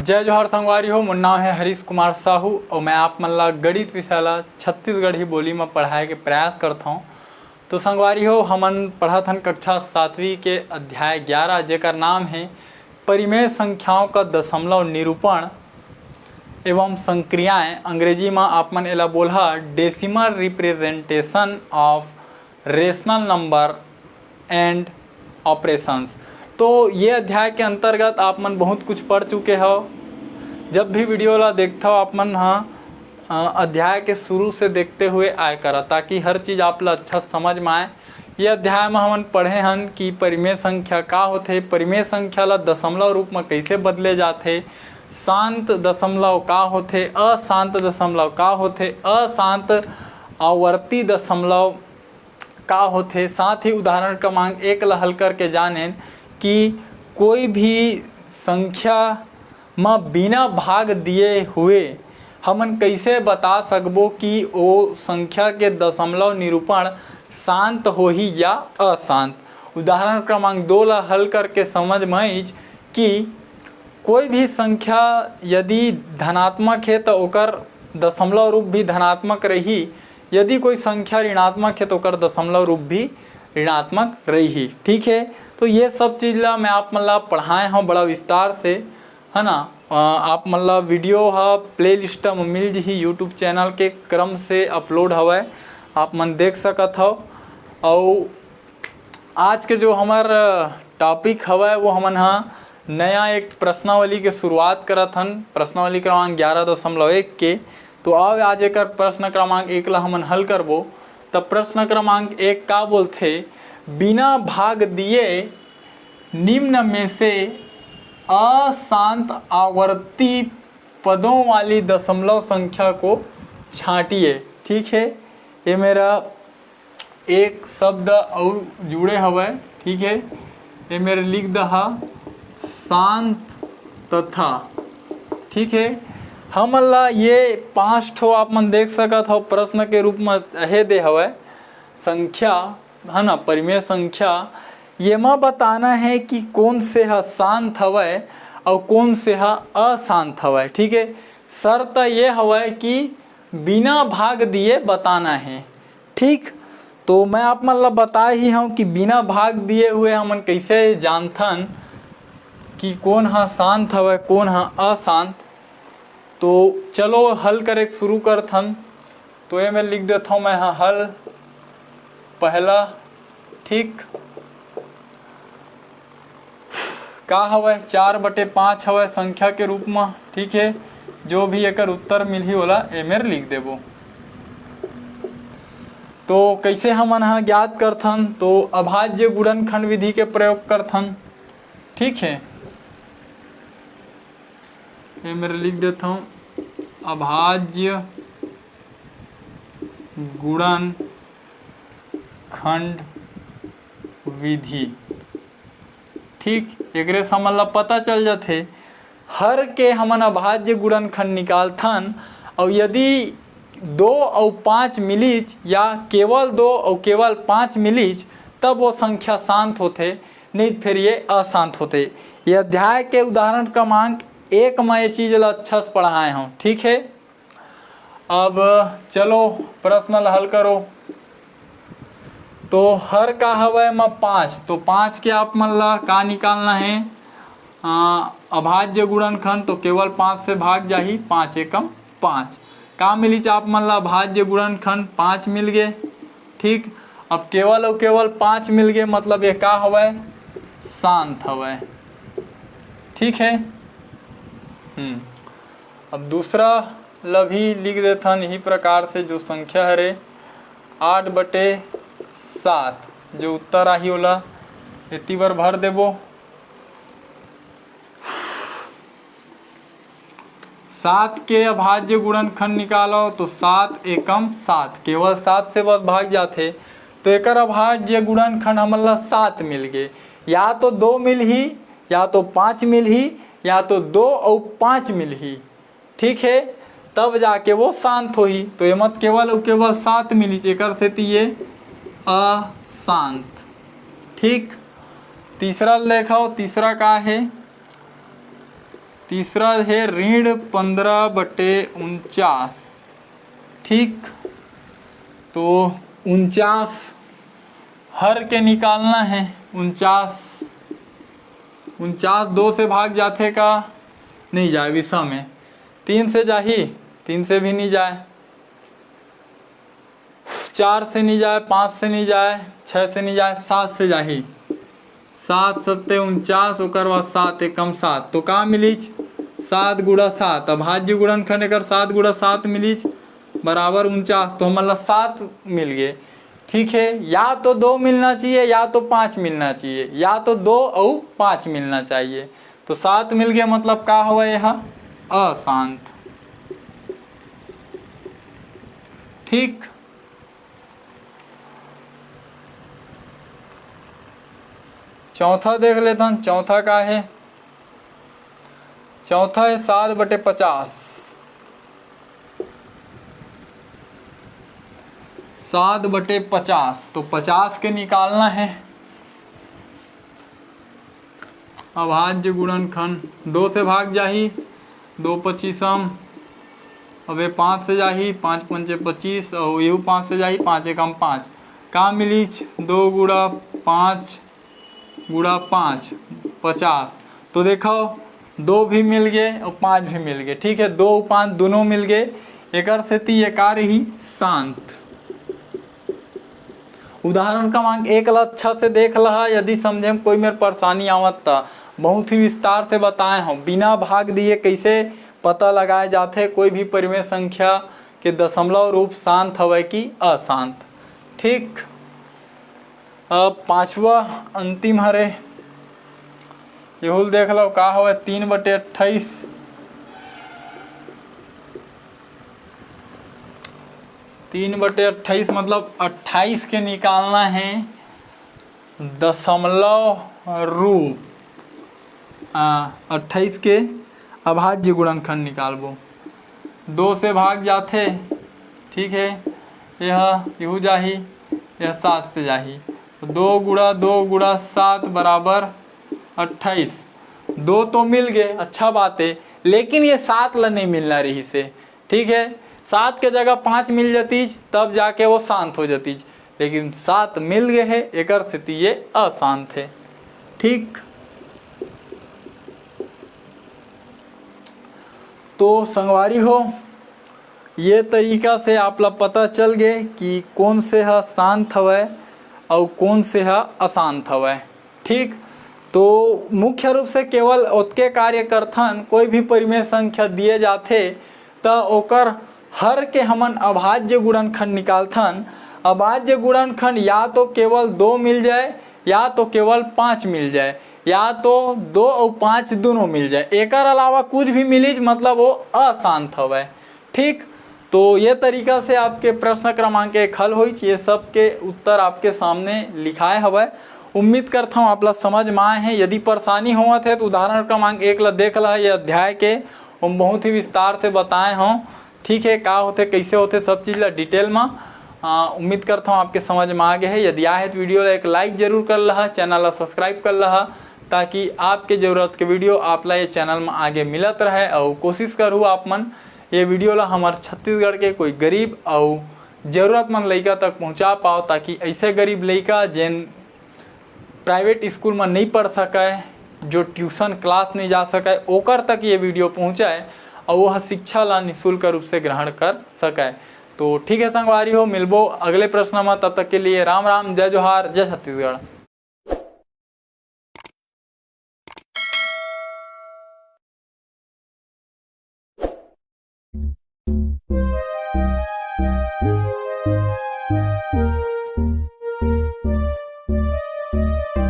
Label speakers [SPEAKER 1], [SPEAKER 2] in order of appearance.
[SPEAKER 1] जय जोहार संगवारी हो। मोर नाम है हरीश कुमार साहू और मैं आप मन ला गणित विषय ला छत्तीसगढ़ी बोली में पढ़ाए के प्रयास करता हूँ। तो संगवारी हो, हमन पढ़त हन कक्षा 7वीं के अध्याय 11 जेकर नाम है परिमेय संख्याओं का दशमलव निरूपण एवं संक्रियाएं। अंग्रेजी में आप मन एला बोलहा decimal representation of rational number and operations. तो ये अध्याय के अंतर्गत आप मन बहुत कुछ पढ़ चुके हो। जब भी वीडियो ला देखते हो आप मन अध्याय के शुरू से देखते हुए आए करा, ताकि हर चीज़ आप ला अच्छा समझ में आए। ये अध्याय में हमन पढ़े हन कि परिमेय संख्या का होथे, परिमेय संख्या ला दशमलव रूप में कैसे बदले जाथे, शांत दशमलव का होथे, अशांत दशमलव का होथे, अशांत आवर्ती दशमलव का होथे। साथ ही उदाहरण क्रमांक 1 ला हल करके जानें कि कोई भी संख्या में बिना भाग दिए हुए हमन कैसे बता सकबो कि वो संख्या के दशमलव निरूपण शांत होही या अशांत। उदाहरण क्रमांक 2 ला हल करके समझ में आइज कि कोई भी संख्या यदि धनात्मक है तो ओकर दशमलव रूप भी धनात्मक रही, यदि कोई संख्या ऋणात्मक है तो ओकर दशमलव रूप भी ऋणात्मक रही। ठीक है, तो ये सब चीज़ ला मैं आप मन ला पढ़ाए हूँ बड़ा विस्तार से, है ना। आप मन ला वीडियो प्ले लिस्ट में मिल जी यूट्यूब चैनल के क्रम से अपलोड हवै, आप मन देख सकत हो। और आज के जो हमार टॉपिक हवै वो हमन नया एक प्रश्नावली के शुरुआत करत हन, प्रश्नावली क्रमांक 11.1 के। तो अब आज एक प्रश्न क्रमांक 1 ला हमन हल करबो। तब प्रश्न क्रमांक 1 का बोलथे, बिना भाग दिए निम्न में से अशांत आवर्ती पदों वाली दशमलव संख्या को छांटिए। ठीक है, ये मेरा एक शब्द और जुड़े हवै। ठीक है, ये मेरे लिख दहा शांत तथा। ठीक है, हमन ला ये 5 ठो आप मन देख सकत हो प्रश्न के रूप में अहे दे हवै संख्या, है ना, परिमेय संख्या। ये में बताना है कि कौन से शांत हवै और कौन से अशांत हवै। ठीक है, शर्त ये हवै कि बिना भाग दिए बताना है। ठीक, तो मैं आप मन ला बता ही हूँ कि बिना भाग दिए हुए हमन कैसे जानथन कि कौन शांत हवै कौन अशांत। तो चलो हल करे शुरू करथन। तो ये मैं लिख देता हूँ मैं हल पहला। ठीक, का हवै 4/5 हवै संख्या के रूप में। ठीक है, जो भी एकर उत्तर मिलही ओला एमेर लिख देबो। तो कैसे हमन ज्ञात करथन, तो अभाज्य गुणनखंड विधि के प्रयोग करथन। ठीक है, ये मेरे लिख देता हूँ अभाज्य गुणनखंड विधि। ठीक, एकरे से हमन ला पता चल जाथे हर के हमन अभाज्य गुणनखंड निकालथन, और यदि 2 और 5 मिलीज या केवल 2 और केवल 5 मिलीज तब वो संख्या शांत होते, नहीं फिर ये अशांत होते। ये अध्याय के उदाहरण क्रमांक 1 में ये चीज़ ला अच्छा से पढ़ाए हूँ। ठीक है, अब चलो प्रश्न हल करो। तो हर का हवै में 5, तो 5 के आप मन ला का निकालना है, अभाज्य गुणनखंड, तो केवल 5 से भाग जाही, 5 एकम 5 का मिली आप मन ला अभाज्य गुणनखंड 5 मिल गए। ठीक, अब केवल और केवल 5 मिल गए, मतलब ये का हवै शांत हवै। ठीक है, अब दूसरा ला भी लिख देथन यही प्रकार से, जो संख्या हरे 8/7, जो उत्तर आही ओला इतनी बार भर देबो। 7 के अभाज्य गुणनखंड निकालो, तो 7 एकम 7, केवल 7 से बस भाग जाते, तो एकर अभाज्य गुणनखंड हमन ला 7 मिल गए। या तो 2 मिलही, या तो 5 मिलही, या तो 2 और 5 मिलही। ठीक है, तब जाके वो शांत होही। तो ये मत केवल और केवल 7 मिली, एकर से ये अशांत। ठीक, तीसरा लेखाओ, तीसरा का है तीसरा है ऋण 15/49। ठीक, तो 49 हर के निकालना है। 49 2 से भाग जाते का नहीं जाए विषम में, 3 से जाही, 3 से भी नहीं जाए, 4 से नहीं जाए, 5 से नहीं जाए, 6 से नहीं जाए, 7 से जाही। 7 सत्ते 49 ओकर बाद 7 एकम 7, तो का मिलीच 7 गुणा 7। अभाज्य गुणनखंड एकर 7 गुणा 7 मिलीच बराबर 49, तो हमला 7 मिल गए। ठीक है, या तो 2 मिलना चाहिए या तो 5 मिलना चाहिए, या तो 2 और 5 मिलना चाहिए। तो 7 मिल गया, मतलब का हुआ यह अशांत। ठीक, चौथा देख लेता हूँ। चौथा का है, चौथा है 7/50। 7/50, तो 50 के निकालना है। अभाज्य गुणनखंड 2 से भाग जाही, 2 25m, अबे 5 से जाही, 5 पंचे 25, और यू 5 से जाही, 5 एकम 5, का मिलीच 2 गुणा 5 गुणा 5 50। तो देखो 2 भी मिल गए और 5 भी मिल गए। ठीक है, 2 और 5 दोनों मिल गए, एकर से ती एकार ही शांत। उदाहरण क्रमांक 1 ला अच्छा से देख लहा, यदि समझे में कोई मेरे परेशानी आवत था बहुत ही विस्तार से बताए हूँ। बिना भाग दिए कैसे पता लगाए जाते कोई भी परिमेय संख्या के दशमलव रूप शांत हवे कि अशांत। ठीक, अब 5वां अंतिम हरे, यहूल देख लो का हो 3/28। 3/28 मतलब 28 के निकालना है दशमलव रूप। 28 के अभाज्य गुणनखंड निकालबो, 2 से भाग जाते। ठीक है, यह यूँ जाही, यह 7 से जाही, 2 गुणा 2 गुणा 7 बराबर 28। 2 तो मिल गए, अच्छा बात है, लेकिन ये 7 ला नहीं मिलना रही से। ठीक है, 7 के जगह 5 मिल जातीज तब जाके वो शांत हो जातीज, लेकिन 7 मिल गए है, एकर स्थिति ये अशांत है। ठीक, तो संगवारी हो ये तरीका से आप ला पता चल गए कि कौन से है शांत हवै और कौन से है अशांत हवै। ठीक, तो मुख्य रूप से केवल ओतके कार्य करथन, कोई भी परिमेय संख्या दिए जाते तो ओकर हर के हमन अभाज्य गुणनखंड निकालथन। अभाज्य गुणनखंड या तो केवल 2 मिल जाए या तो केवल 5 मिल जाए, या तो 2 और 5 दोनों मिल जाए, एकर अलावा कुछ भी मिलीज मतलब वो अशांत हवै। ठीक, तो ये तरीका से आपके प्रश्न क्रमांक 1 हल होई, ये सब के उत्तर आपके सामने लिखाए हवै। उम्मीद करता हूँ आप लोग समझ में आए हैं। यदि परेशानी होवत है तो उदाहरण क्रमांक 1 ला देख ला, ये अध्याय के हम बहुत ही विस्तार से बताए हों। ठीक है, का होते कैसे होते सब चीज़ ला डिटेल में। उम्मीद करता हूँ आपके समझ में आ गए है। यदि आए है तो वीडियो ला एक लाइक जरूर कर लहा, चैनल ला सब्सक्राइब कर लहा, ताकि आपके ज़रूरत के वीडियो आप ला ये चैनल में आगे मिलत रहे। और कोशिश करूँ आप मन ये वीडियो ला हमारे छत्तीसगढ़ के कोई गरीब और ज़रूरतमंद लड़का तक पहुँचा पाओ, ताकि ऐसे गरीब लड़का जिन प्राइवेट स्कूल में नहीं पढ़ सके, जो ट्यूशन क्लास नहीं जा सके, ओकर तक ये वीडियो पहुँचाए और वह शिक्षा ला निःशुल्क रूप से ग्रहण कर सके। तो ठीक है संगवारी हो, मिलबो अगले प्रश्न में, तब तक के लिए राम राम, जय जोहार, जय छत्तीसगढ़।